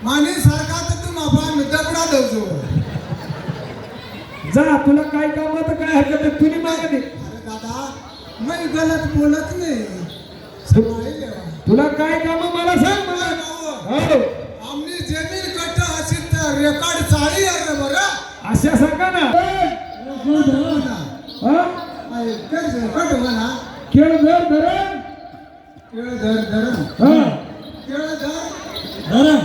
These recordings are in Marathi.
माने सारखा तर तू माफा मी दगडा दवजो. जा तुला काय काम तर काय हरकत आहे तुझी मागे दे. अरे दादा मी गलत बोलत नाही. तुला काय काम मला सांग मला. हो आमनी जमीन कट्टा असेल तर रेकॉर्ड चाळी आहे बरं. अशा सांगा ना. हा कट म्हणा खेळ धर धरण केळ धर धरण. हा केळ धर धरण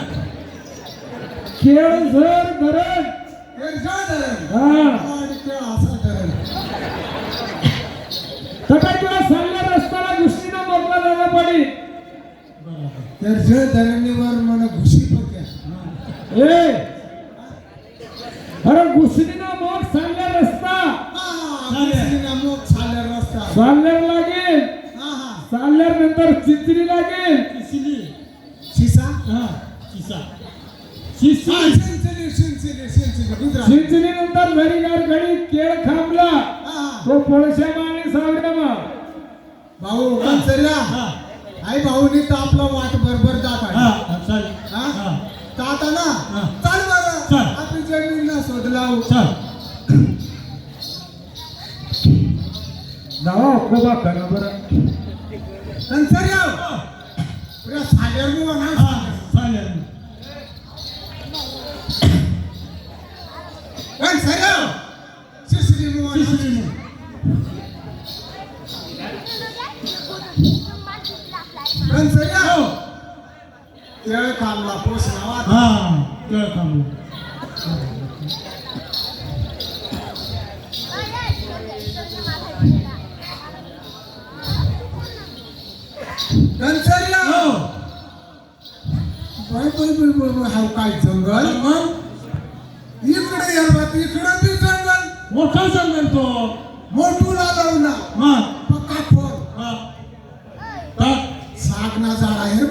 खेळ धर धरण केळ धरण. हा आणि केळ असा धरण. तर काय तुला चालल्या रस्त्याला घुशीनं मोकळा जायला पडेल. केळ धरणीवर मला घुशी पक्या. ए अरे घुसणीनं मोक चालल्या रस्ता मोक चालल्या रस्ता. चालल्यावर लागेल. हा हा चालल्यानंतर चिंचणी लागेल. शिसा चिंचणी नंतर घडीगार घडी केळ थांबला तो पोळशा माने सावरमा. भाऊ कंसर्या आई भाऊनी तर आपला वाट बरोबर जात आहे. आता ना चाल बरं आपली जमीन ना शोध लावू. जावा कोबा करा बरं. कंसर्या पुऱ्या सागर कंसर्या शिसरी कंसर्या केळ खाल्ला पोस नावात. कंसर्या हाव काय जंगल इकडे यावं इकडे बी जंगल. मोठा जंगल तो मोठूला जाऊ ना पक्का फोड. सागना झाड आहे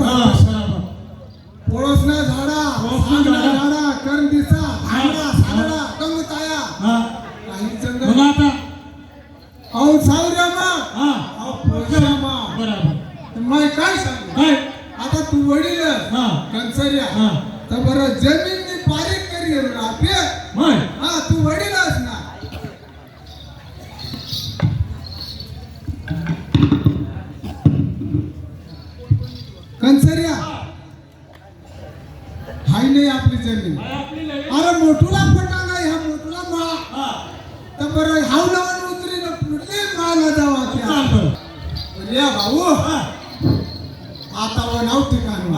पोळसना झाडा सागना झाडा करंदीचा धांगडा सागडा कंगताया काही जंगल. अहो सावऱ्यामा अहो पोळशामा. मग काय सांगू आता तू वडील कंसर्या तर बरं जमीन पारिक करी आपले. हा तू वडीलच ना. कंसर्या हाय नाही आपली जमीन. अरे मोठूला पटांगा ह्या मोठूला मा तर बरं हाव लावून उतरी ना पुढे माला जावा त्या भाऊ. आता व नाव ठिकाण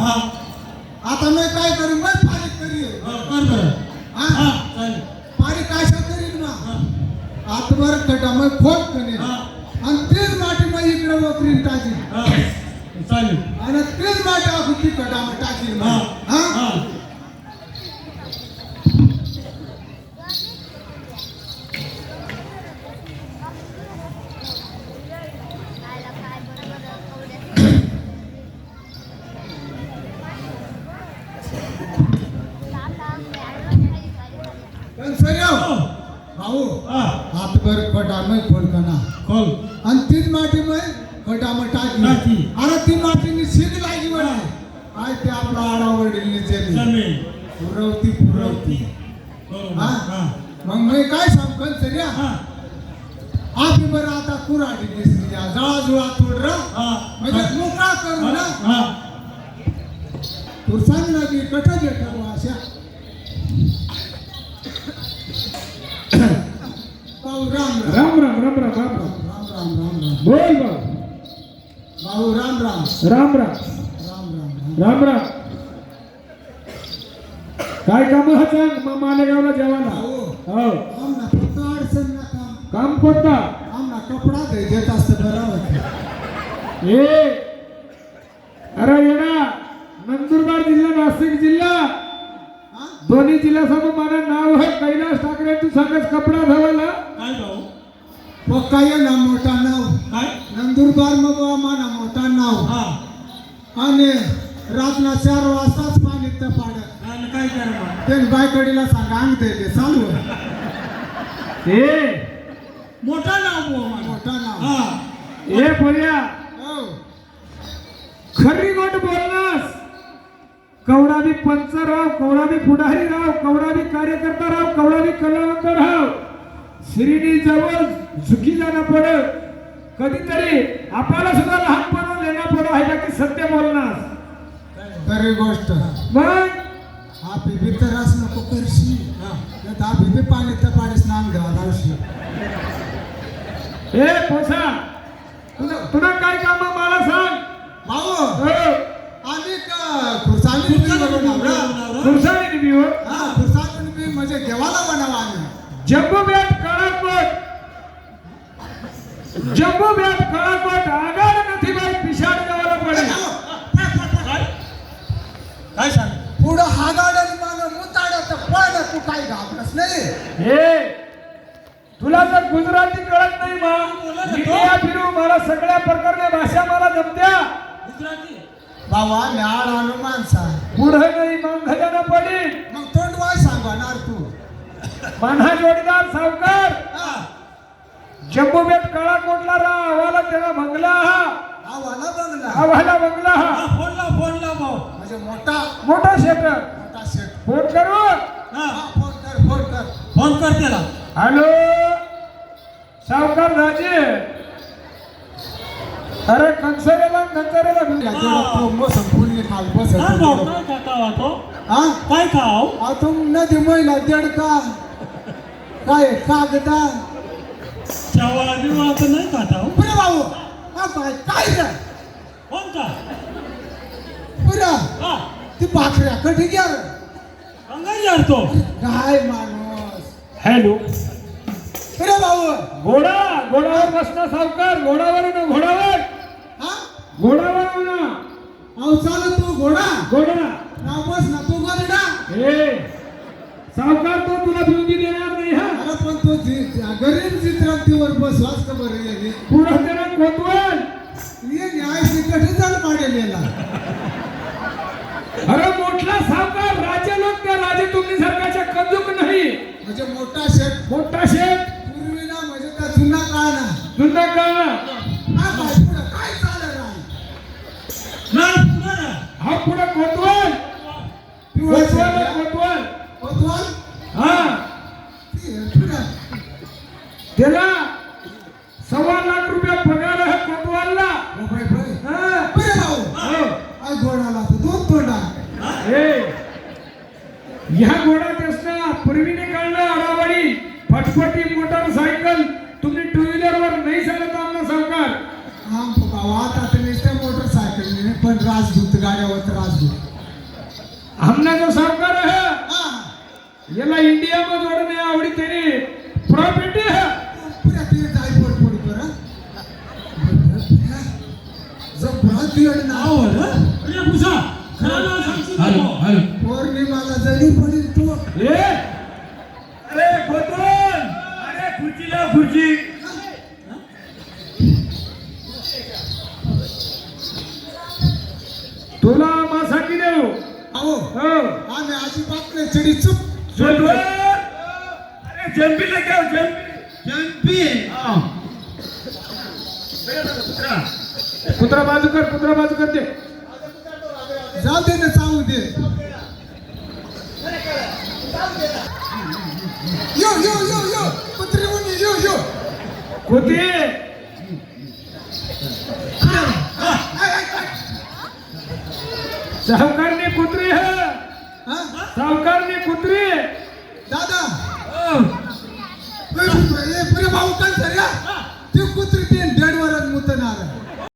आता मी काय करू मग पारिक करी पारिक कशा करीन ना आता बरं कटा मग खोट करेन आणि तेच माटी मग इकडे वकरीन टाकीन आणि तेच माटी आपण ती कटा मग टाकीन. भाऊ हातभर कटामय खोलकना खोल आणि तीच मातीमय कटामय टाकी. अरे ती मातीने शिग लागी म्हणे काय ते आपला आडावडील जमीन पुरवती. मग मी काय सांग कंसर्या आपली बरं आता कुऱ्हाडी दिसली जळाजुळा तोड म्हणजे मोकळा करू ना. तू सांग ना की कटा भेटावं अशा. राम राम राम राम राम राम बोल भाऊ राम राम राम राम राम राम. काय काम सांग मालेगावला जेवायला. हो आमना फक्त अडचण ना काम कोणता आमना कपडा देत असतं बरोबर. ए अरे येणा नंदुरबार जिल्हा नाशिक जिल्हा दोन्ही जिल्ह्यासमोर मला नाव आहे कैलास ठाकरे. तू सांगत कपडा धवायला पक्का ये ना मोठा नाव नंदुरबार मग माना मोठा नाव आणि रातना 4 वाजताच पाणी तर पाडत काय करा ते बायकडीला सांगा अंग ते चालू मोठा नाव मोठा नाव. ए पोऱ्या खरी गोट बोलनास कवडा बी पंच राव, कवडा बी पुढारी राव, कवडा बी कार्यकर्ता राव, कवडा बी कलावंत राव. श्रीनी जवळ झुकी जाणं पड. कधीतरी आपल्याला सुद्धा लहानपणा लेणं पड आहे की सत्य बोलणार. खरी गोष्ट. मग हा पिबी त्रास नको करशी. हा पिबी पाणी तर पाणी स्नान घ्यावा लावशी. हे पोसा, तुला काय काम मला सांग. भाऊ हो. आम्ही खुर्सानी खुर्साणी बी हो. हा खुर्सानी बी म्हणजे देवाला बनावा आम्ही. Jumbo bat Kalakot, jumbo bat Kalakot आगाड નથી भाई पिशाड गावाला पडे. काय सांग पुढं हागाडन माग मुताडत पण तू काय घाबरस नाही. हे तुला जर गुजराती कळत नाही मग इंडिया फिरू. मला सगळ्या प्रकारच्या भाषा मला जमत्या. गुजराती बाबा म्याळ आणू माणसा. पुढं नाही मग घजाना पडी. मग तोंड वाय सांगणार तू. मान्हा जोडीदार सावकार जम्बो बॅट काळाकोटला राव. आवाला त्याला बंगला हा. आवाला बंगला. आवाला बंगला हा. फोनला भाऊ म्हणजे मोठा मोठा शेटर. मोठा शेट. फोन करू. हा फोन कर फोन कर. फोन कर त्याला. हॅलो सावकार राजे. अरे कंसरेला तो संपूर्ण खाल बस. काय भाऊ काय खाता तो हा काय खाव आ तुम नदी महिला देडका काय कागदा. चावळा बिवळा तर नाही खाता हो. पुरे भाऊ हा काय काय रे कोण का पुरा हा ती भाकऱ्या कधी घ्या रे. अंगाई जाणतो काय माणूस. हॅलो पुरे भाऊ घोडा. घोडावर बसना सावकार. घोडावर ना घोडावर. हा घोडावर ना. अहो चाल तू घोडा. घोडा. नाव बस ना तू गरडा. हे सावकार तो तुला बिंदी देणार नाही हा. अरे पण तो गरीब चित्रांतीवर बसवास का बरं गेले. पुढं त्याला कोतवल. ये न्याय कधी झालं पाडेलेला. अरे मोठला सावकार राजे लोक त्या राजे तुम्ही सरकारच्या कंजूक नाही. म्हणजे मोठा शेठ. मोठा शेठ पूर्वी ना म्हणजे त्या जुना काळ ना. जुना काळ. हा काय पुढं काय चाललं नाही पुढं ना. हा पुढे कोतवल. कोतवल कोतवल. कोतवाल. हा पुढं त्याला 1.25 लाख रुपये पगार आहे कोतवालला. Bye bye. हा. पुरे भाऊ हो. आज घोडाला तो दोन तोंडा. हे ह्या घोडात असणं पूर्वीने काढलं आरावडी फटफटी मोटरसायकल. तुम्ही टू व्हीलर वर नाही चालत आम्हाला सावकार. हा बाबा आता तर नुसत्या मोटरसायकल पण राजदूत गाड्यावर राजदूत. हमना जो सावकार आहे हा याला इंडिया मध्ये जोडणे आवडी त्याने प्रॉपर्टी आहे. पुऱ्या तिने जाय पड पड कर. जबरात बियड ना. अरे पुसा खरं नाव सांगशील पौर्णिमाला जरी पडेल तो. ए अरे कोतवल. अरे खुर्चीला खुर्ची. तुला मासाठी देऊ. अहो हो आम्ही अजिबात नाही चढी चुप. कोतवल. अरे जंपी लेके जंपी. जंपी कुत्रा बाजू कर. कुत्रा बाजू कर दे. जाऊ दे ना चावू दे. यो यो यो यो कुत्री मुनी यो यो. कुत्रे. सावकारने कुत्री है. हा सावकारने कुत्री. दादा पुरे भाऊ काय सर या